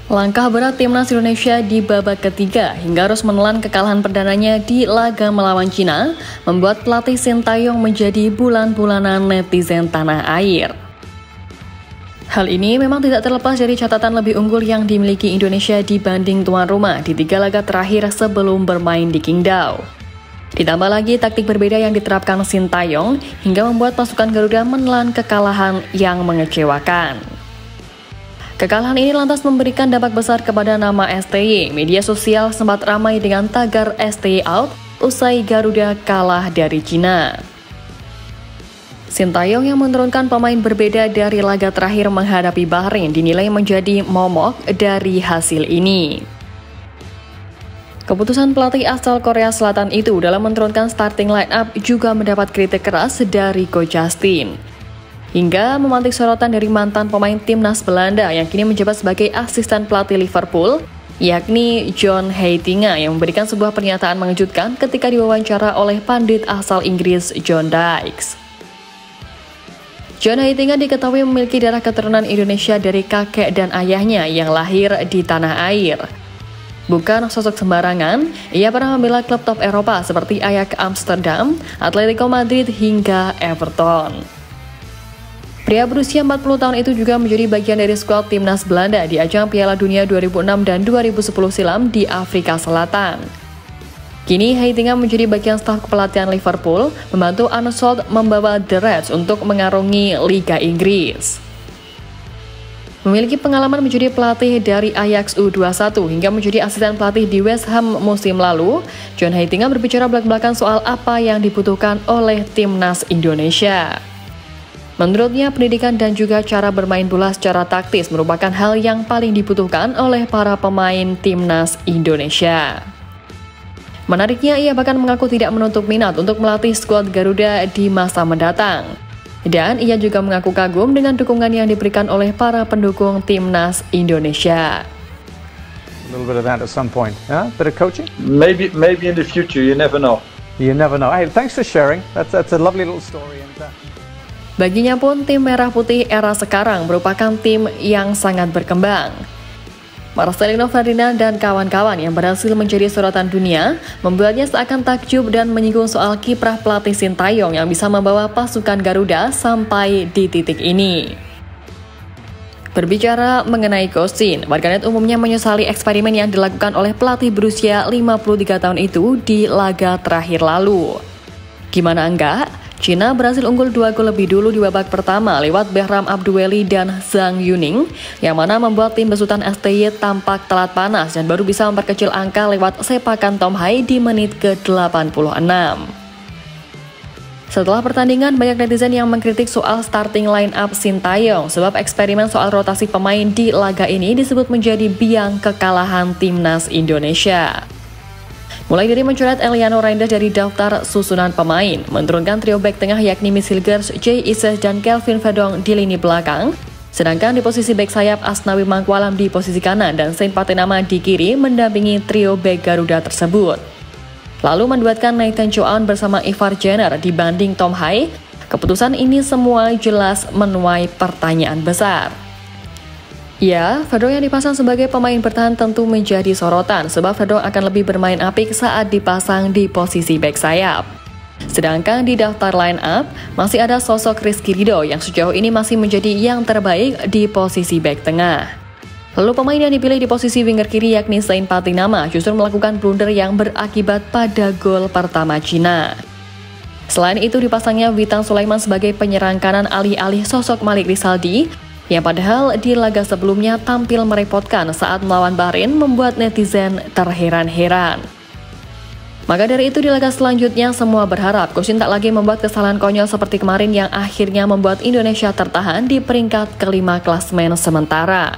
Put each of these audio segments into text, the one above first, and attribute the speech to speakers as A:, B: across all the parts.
A: Langkah berat timnas Indonesia di babak ketiga hingga harus menelan kekalahan perdananya di laga melawan Cina membuat pelatih Sintayong menjadi bulan-bulanan netizen tanah air. Hal ini memang tidak terlepas dari catatan lebih unggul yang dimiliki Indonesia dibanding tuan rumah di 3 laga terakhir sebelum bermain di Qingdao. Ditambah lagi taktik berbeda yang diterapkan Sintayong hingga membuat pasukan Garuda menelan kekalahan yang mengecewakan. Kekalahan ini lantas memberikan dampak besar kepada nama STY. Media sosial sempat ramai dengan tagar STY out usai Garuda kalah dari Cina. Sintayong yang menurunkan pemain berbeda dari laga terakhir menghadapi Bahrain dinilai menjadi momok dari hasil ini. Keputusan pelatih asal Korea Selatan itu dalam menurunkan starting line-up juga mendapat kritik keras dari Coach Justin. Hingga memantik sorotan dari mantan pemain timnas Belanda yang kini menjabat sebagai asisten pelatih Liverpool, yakni John Heitinga yang memberikan sebuah pernyataan mengejutkan ketika diwawancara oleh pandit asal Inggris John Dykes. John Heitinga diketahui memiliki darah keturunan Indonesia dari kakek dan ayahnya yang lahir di tanah air. Bukan sosok sembarangan, ia pernah membela klub top Eropa seperti Ajax Amsterdam, Atletico Madrid hingga Everton. Pria berusia 40 tahun itu juga menjadi bagian dari skuad timnas Belanda di ajang Piala Dunia 2006 dan 2010 silam di Afrika Selatan. Kini Heitinga menjadi bagian staf kepelatihan Liverpool, membantu Arne Slot membawa The Reds untuk mengarungi Liga Inggris. Memiliki pengalaman menjadi pelatih dari Ajax U21 hingga menjadi asisten pelatih di West Ham musim lalu, John Heitinga berbicara belak-belakan soal apa yang dibutuhkan oleh timnas Indonesia. Menurutnya, pendidikan dan juga cara bermain bola secara taktis merupakan hal yang paling dibutuhkan oleh para pemain timnas Indonesia. Menariknya, ia bahkan mengaku tidak menutup minat untuk melatih skuad Garuda di masa mendatang. Dan ia juga mengaku kagum dengan dukungan yang diberikan oleh para pendukung timnas Indonesia.
B: A little bit of that at some point, yeah? Bit of coaching?
C: Maybe in the future, you never know.
B: You never know. Hey, thanks for sharing. That's a lovely little story.
A: Baginya pun tim Merah Putih era sekarang merupakan tim yang sangat berkembang. Marcelino Ferdinand dan kawan-kawan yang berhasil menjadi sorotan dunia membuatnya seakan takjub dan menyinggung soal kiprah pelatih Sintayong yang bisa membawa pasukan Garuda sampai di titik ini. Berbicara mengenai Kosin, warganet umumnya menyesali eksperimen yang dilakukan oleh pelatih berusia 53 tahun itu di laga terakhir lalu. Gimana enggak? Cina berhasil unggul 2 gol lebih dulu di babak pertama lewat Behram Abdueli dan Zhang Yuning, yang mana membuat tim besutan STY tampak telat panas dan baru bisa memperkecil angka lewat sepakan Tom Hai di menit ke-86. Setelah pertandingan, banyak netizen yang mengkritik soal starting line-up Sintayong sebab eksperimen soal rotasi pemain di laga ini disebut menjadi biang kekalahan timnas Indonesia. Mulai dari mencoret Eliano Reinders dari daftar susunan pemain, menurunkan trio bek tengah yakni Miss Hilgers, Jay Ises, dan Kelvin Verdong di lini belakang, sedangkan di posisi bek sayap Asnawi Mangkualam di posisi kanan dan Saint Patinama di kiri mendampingi trio bek Garuda tersebut. Lalu menduetkan Nathan Chow bersama Ivar Jenner dibanding Tom Hai, keputusan ini semua jelas menuai pertanyaan besar. Ya, Verdong yang dipasang sebagai pemain bertahan tentu menjadi sorotan sebab Verdong akan lebih bermain apik saat dipasang di posisi bek sayap. Sedangkan di daftar line up, masih ada sosok Rizky Ridho yang sejauh ini masih menjadi yang terbaik di posisi bek tengah. Lalu pemain yang dipilih di posisi winger kiri yakni Saint Patinama justru melakukan blunder yang berakibat pada gol pertama Cina. Selain itu dipasangnya Witan Sulaiman sebagai penyerang kanan alih-alih sosok Malik Rizaldi, yang padahal di laga sebelumnya tampil merepotkan saat melawan Bahrain membuat netizen terheran-heran. Maka dari itu di laga selanjutnya semua berharap Kosin tak lagi membuat kesalahan konyol seperti kemarin yang akhirnya membuat Indonesia tertahan di peringkat kelima klasemen sementara.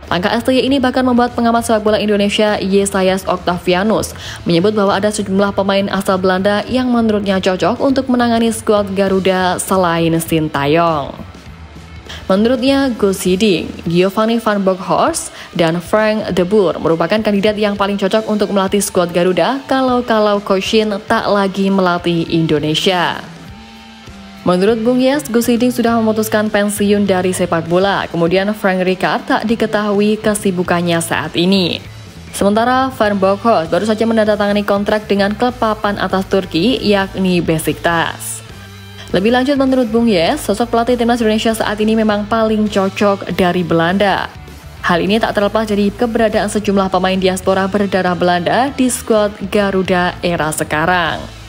A: Langkah STY ini bahkan membuat pengamat sepak bola Indonesia Yesayas Octavianus menyebut bahwa ada sejumlah pemain asal Belanda yang menurutnya cocok untuk menangani skuad Garuda selain Sintayong. Menurutnya, Guus Hiddink, Giovanni van Bronckhorst, dan Frank de Boer merupakan kandidat yang paling cocok untuk melatih skuad Garuda kalau Kosin tak lagi melatih Indonesia. Menurut Bung Yes, Gus Hiding sudah memutuskan pensiun dari sepak bola. Kemudian Frank Rijkaard tak diketahui kesibukannya saat ini. Sementara Van Bokhorst baru saja menandatangani kontrak dengan klub papan atas Turki, yakni Besiktas. Lebih lanjut, menurut Bung Yes, sosok pelatih timnas Indonesia saat ini memang paling cocok dari Belanda. Hal ini tak terlepas dari keberadaan sejumlah pemain diaspora berdarah Belanda di skuad Garuda era sekarang.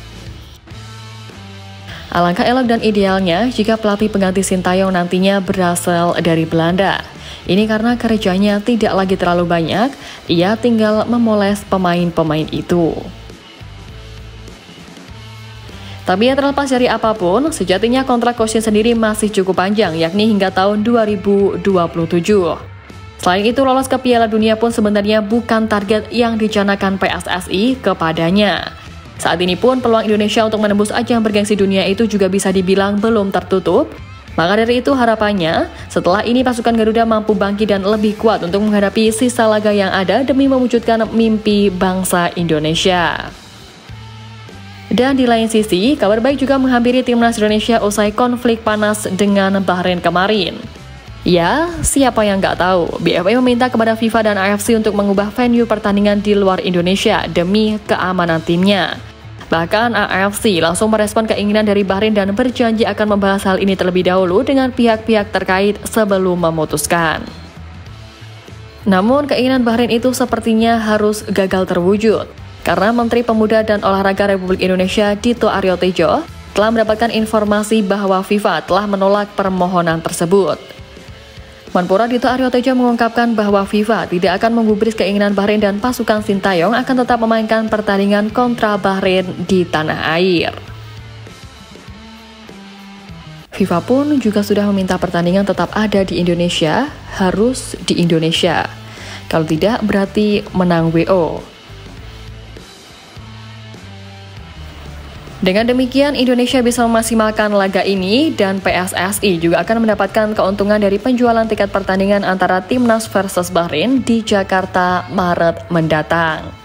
A: Alangkah elok dan idealnya jika pelatih pengganti Sintayong nantinya berasal dari Belanda. Ini karena kerjanya tidak lagi terlalu banyak, ia tinggal memoles pemain-pemain itu. Tapi yang terlepas dari apapun, sejatinya kontrak coachnya sendiri masih cukup panjang, yakni hingga tahun 2027. Selain itu, lolos ke Piala Dunia pun sebenarnya bukan target yang dicanangkan PSSI kepadanya. Saat ini pun peluang Indonesia untuk menembus ajang bergengsi dunia itu juga bisa dibilang belum tertutup. Maka dari itu harapannya, setelah ini pasukan Garuda mampu bangkit dan lebih kuat untuk menghadapi sisa laga yang ada demi mewujudkan mimpi bangsa Indonesia. Dan di lain sisi, kabar baik juga menghampiri timnas Indonesia usai konflik panas dengan Bahrain kemarin. Ya, siapa yang nggak tahu, BFF meminta kepada FIFA dan AFC untuk mengubah venue pertandingan di luar Indonesia demi keamanan timnya. Bahkan AFC langsung merespon keinginan dari Bahrain dan berjanji akan membahas hal ini terlebih dahulu dengan pihak-pihak terkait sebelum memutuskan. Namun keinginan Bahrain itu sepertinya harus gagal terwujud, karena Menteri Pemuda dan Olahraga Republik Indonesia Dito Aryo Tejo telah mendapatkan informasi bahwa FIFA telah menolak permohonan tersebut. Menpora Dito Aryo Tejo mengungkapkan bahwa FIFA tidak akan menggubris keinginan Bahrain dan pasukan Sintayong akan tetap memainkan pertandingan kontra Bahrain di tanah air. FIFA pun juga sudah meminta pertandingan tetap ada di Indonesia, harus di Indonesia. Kalau tidak berarti menang WO. Dengan demikian, Indonesia bisa memaksimalkan laga ini dan PSSI juga akan mendapatkan keuntungan dari penjualan tiket pertandingan antara Timnas versus Bahrain di Jakarta Maret mendatang.